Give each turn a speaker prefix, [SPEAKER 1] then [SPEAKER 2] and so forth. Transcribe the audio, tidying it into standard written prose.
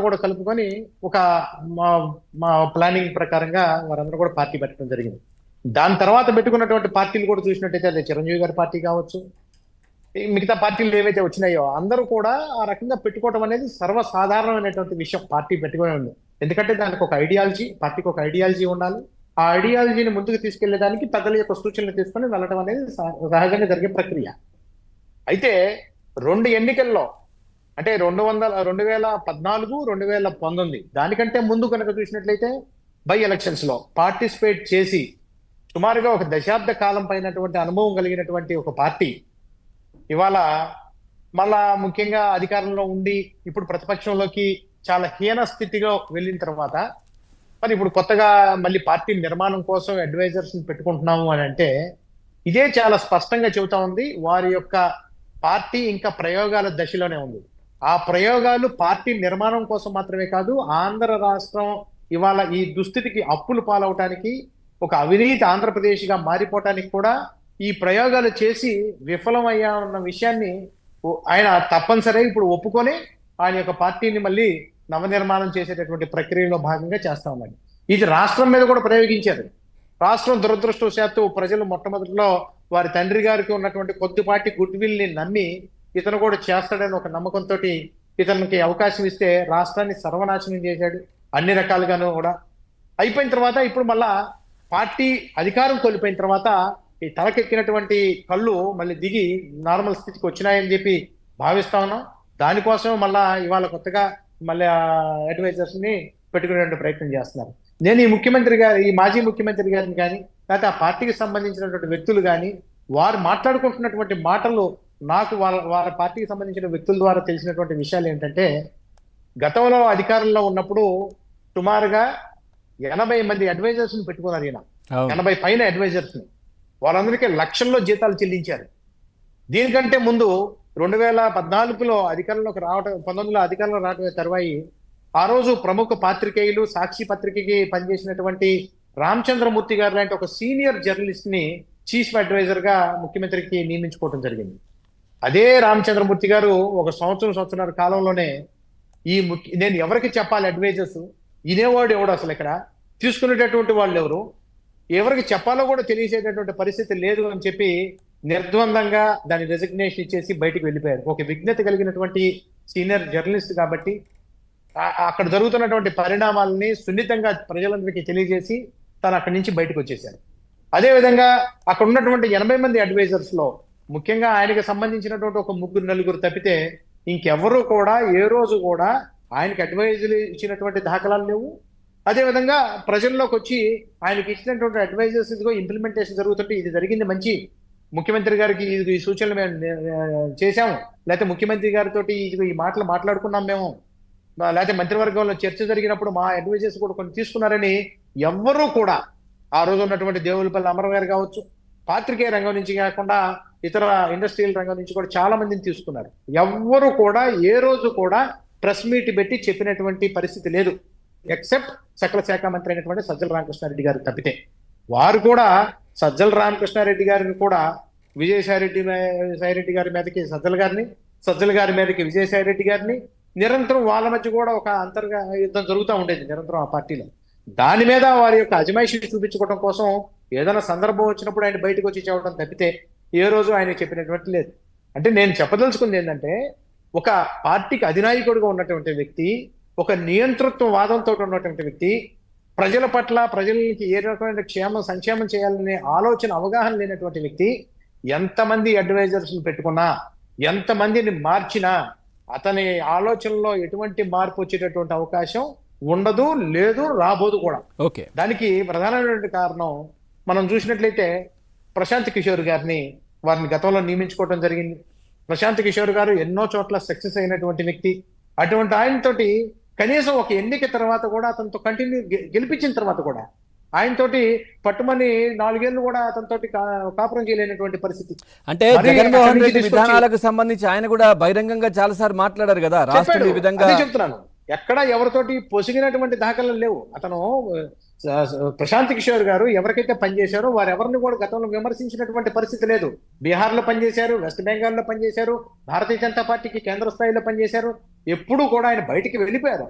[SPEAKER 1] కూడా కలుపుకొని ఒక మా మా ప్లానింగ్ ప్రకారంగా వారందరూ కూడా పార్టీ పెట్టడం జరిగింది. దాని తర్వాత పెట్టుకున్నటువంటి పార్టీలు కూడా చూసినట్టయితే అదే చిరంజీవి గారి పార్టీ కావచ్చు, ఈ మిగతా పార్టీలు ఏవైతే వచ్చినాయో అందరూ కూడా ఆ రకంగా పెట్టుకోవడం అనేది సర్వసాధారణమైనటువంటి విషయం. పార్టీ పెట్టుకునే ఉంది, ఎందుకంటే దానికి ఒక ఐడియాలజీ, పార్టీకి ఒక ఐడియాలజీ ఉండాలి. ఆ ఐడియాలజీని ముందుకు తీసుకెళ్లేదానికి పెద్దల యొక్క సూచనలు తీసుకొని వెళ్ళడం అనేది సహజంగా జరిగే ప్రక్రియ. అయితే రెండు ఎన్నికల్లో అంటే 2014, 2019 దానికంటే ముందు కనుక చూసినట్లయితే బై ఎలక్షన్స్ లో పార్టిసిపేట్ చేసి సుమారుగా ఒక దశాబ్ద కాలం పైనటువంటి అనుభవం కలిగినటువంటి ఒక పార్టీ ఇవాళ మళ్ళా ముఖ్యంగా అధికారంలో ఉండి ఇప్పుడు ప్రతిపక్షంలోకి చాలా హీన స్థితిలో వెళ్ళిన తర్వాత మరి ఇప్పుడు కొత్తగా మళ్ళీ పార్టీ నిర్మాణం కోసం అడ్వైజర్స్ పెట్టుకుంటున్నాము అని అంటే ఇదే చాలా స్పష్టంగా చెబుతా ఉంది. వారి యొక్క పార్టీ ఇంకా ప్రయోగాల దశలోనే ఉంది. ఆ ప్రయోగాలు పార్టీ నిర్మాణం కోసం మాత్రమే కాదు, ఆంధ్ర రాష్ట్రం ఇవాళ ఈ దుస్థితికి అప్పులు పాలవటానికి, ఒక అవినీతి ఆంధ్రప్రదేశ్ గా మారిపోవటానికి కూడా ఈ ప్రయోగాలు చేసి విఫలమయ్యా ఉన్న విషయాన్ని ఆయన తప్పనిసరిగా ఇప్పుడు ఒప్పుకొని ఆయన యొక్క పార్టీని మళ్ళీ నవనిర్మాణం చేసేటటువంటి ప్రక్రియలో భాగంగా చేస్తా ఉన్నాడు. ఇది రాష్ట్రం మీద కూడా ప్రయోగించారు. రాష్ట్రం దురదృష్టవశాత్తు ప్రజలు మొట్టమొదటిలో వారి తండ్రి గారికి ఉన్నటువంటి కొద్దిపాటి గుడ్ విల్ ని నమ్మి ఇతను కూడా చేస్తాడని ఒక నమ్మకంతో ఇతనికి అవకాశం ఇస్తే రాష్ట్రాన్ని సర్వనాశనం చేశాడు అన్ని రకాలుగాను కూడా. అయిపోయిన తర్వాత ఇప్పుడు మళ్ళా పార్టీ అధికారం కోల్పోయిన తర్వాత ఈ తలకెక్కినటువంటి కళ్ళు మళ్ళీ దిగి నార్మల్ స్థితికి వచ్చినాయని చెప్పి భావిస్తా ఉన్నాం. దానికోసం మళ్ళా ఇవాళ కొత్తగా మళ్ళీ అడ్వైజర్స్ ని పెట్టుకునే ప్రయత్నం చేస్తున్నారు. నేను ఈ మాజీ ముఖ్యమంత్రి గారిని కానీ లేకపోతే ఆ పార్టీకి సంబంధించినటువంటి వ్యక్తులు కానీ వారు మాట్లాడుకుంటున్నటువంటి మాటలు నాకు వాళ్ళ పార్టీకి సంబంధించిన వ్యక్తుల ద్వారా తెలిసినటువంటి విషయాలు ఏంటంటే, గతంలో అధికారంలో ఉన్నప్పుడు సుమారుగా 80 మంది అడ్వైజర్స్ ని పెట్టుకున్నారు. ఈయన 80 పైన అడ్వైజర్స్ ని, వాళ్ళందరికీ లక్షల్లో జీతాలు చెల్లించారు. దీనికంటే ముందు 2014లో అధికారంలోకి రావడం, 19లో అధికారంలో రావడమే తర్వాయి ఆ రోజు ప్రముఖ పాత్రికేయులు, సాక్షి పత్రికకి పనిచేసినటువంటి రామచంద్రమూర్తి గారు లాంటి ఒక సీనియర్ జర్నలిస్ట్ ని చీఫ్ అడ్వైజర్ గా ముఖ్యమంత్రికి నియమించుకోవడం జరిగింది. అదే రామచంద్రమూర్తి గారు ఒక సంవత్సరాల కాలంలోనే నేను ఎవరికి చెప్పాలి అడ్వైజర్స్, ఇనేవాడు ఎవడు, అసలు ఇక్కడ తీసుకునేటటువంటి వాళ్ళు ఎవరు, ఎవరికి చెప్పాలో కూడా తెలియచేటటువంటి పరిస్థితి లేదు అని చెప్పి నిర్ద్వందంగా దాని రెసిగ్నేషన్ ఇచ్చేసి బయటికి వెళ్ళిపోయారు. ఒక విజ్ఞత కలిగినటువంటి సీనియర్ జర్నలిస్ట్ కాబట్టి అక్కడ జరుగుతున్నటువంటి పరిణామాలని సున్నితంగా ప్రజలందరికీ తెలియజేసి తను అక్కడి నుంచి బయటకు వచ్చేసారు. అదేవిధంగా అక్కడ ఉన్నటువంటి 80 మంది అడ్వైజర్స్ లో ముఖ్యంగా ఆయనకి సంబంధించినటువంటి ఒక 3-4 తప్పితే ఇంకెవరు కూడా ఏ రోజు కూడా ఆయనకి అడ్వైజులు ఇచ్చినటువంటి దాఖలాలు లేవు. అదేవిధంగా ప్రజల్లోకి వచ్చి ఆయనకి ఇచ్చినటువంటి అడ్వైజర్స్ ఇదిగో ఇంప్లిమెంటేషన్ జరుగుతుంటే ఇది జరిగింది మంచి, ముఖ్యమంత్రి గారికి ఇది ఈ సూచనలు మేము చేశాము, లేకపోతే ముఖ్యమంత్రి గారితో ఇదిగో ఈ మాటలు మాట్లాడుకున్నాం మేము, లేకపోతే మంత్రివర్గంలో చర్చ జరిగినప్పుడు మా అడ్వైజర్స్ కూడా కొన్ని తీసుకున్నారని ఎవ్వరూ కూడా, ఆ రోజు ఉన్నటువంటి దేవులపల్లి అమర గారు కావచ్చు, పాత్రికేయ రంగం నుంచి కాకుండా ఇతర ఇండస్ట్రియల్ రంగం నుంచి కూడా చాలా మందిని తీసుకున్నారు. ఎవ్వరు కూడా ఏ రోజు కూడా ప్రెస్ మీట్ పెట్టి చెప్పినటువంటి పరిస్థితి లేదు, ఎక్సెప్ట్ సకల శాఖ మంత్రి అయినటువంటి సజ్జల రామకృష్ణారెడ్డి గారు తప్పితే. వారు కూడా సజ్జల రామకృష్ణారెడ్డి గారిని కూడా విజయసాయిరెడ్డి గారి మీదకి సజ్జల గారి మీదకి విజయసాయిరెడ్డి గారిని నిరంతరం వాళ్ళ మధ్య కూడా ఒక యుద్ధం జరుగుతూ ఉండేది నిరంతరం ఆ పార్టీలో. దాని మీద వారి యొక్క అజమాయిషీ చూపించుకోవడం కోసం ఏదైనా సందర్భం వచ్చినప్పుడు ఆయన బయటకు వచ్చి చెప్పడం తప్పితే ఏ రోజు ఆయన చెప్పినటువంటి లేదు. అంటే నేను చెప్పదలుచుకుంది ఏంటంటే, ఒక పార్టీకి అధినాయకుడిగా ఉన్నటువంటి వ్యక్తి, ఒక నియంతృత్వ వాదంతో ఉన్నటువంటి వ్యక్తి, ప్రజల పట్ల ప్రజలకి ఏ రకమైన సంక్షేమం చేయాలనే ఆలోచన అవగాహన లేనటువంటి వ్యక్తి ఎంతమంది అడ్వైజర్స్ పెట్టుకున్నా, ఎంతమందిని మార్చినా అతని ఆలోచనలో ఎటువంటి మార్పు వచ్చేటటువంటి అవకాశం ఉండదు, లేదు, రాబోదు కూడా. దానికి ప్రధానమైనటువంటి కారణం మనం చూసినట్లయితే ప్రశాంత్ కిషోర్ గారిని వారిని గతంలో నియమించుకోవడం జరిగింది. ప్రశాంత్ కిషోర్ గారు ఎన్నో చోట్ల సక్సెస్ అయినటువంటి వ్యక్తి. అటువంటి ఆయనతోటి కనీసం ఒక ఎన్నిక తర్వాత కూడా అతనితో కంటిన్యూ గెలిపించిన తర్వాత కూడా ఆయనతోటి పట్టుమని 4 ఏళ్ళు కూడా అతనితోటి కాపురం చేయలేనటువంటి పరిస్థితి.
[SPEAKER 2] అంటే జగన్మోహన్ రెడ్డి విధానాలకు సంబంధించి ఆయన కూడా బహిరంగంగా చాలా సార్లు మాట్లాడారు కదా, రాష్ట్రం ఈ విధంగా
[SPEAKER 1] చెప్తున్నాను. ఎక్కడ ఎవరితోటి పొసిగినటువంటి దాఖలు లేవు. అతను ప్రశాంత్ కిషోర్ గారు ఎవరికైతే పనిచేశారో వారెవరిని కూడా గతంలో విమర్శించినటువంటి పరిస్థితి లేదు. బీహార్లో పనిచేశారు, వెస్ట్ బెంగాల్లో పనిచేశారు, భారతీయ జనతా పార్టీకి కేంద్ర స్థాయిలో పనిచేశారు. ఎప్పుడూ కూడా ఆయన బయటికి వెళ్ళిపోయారు.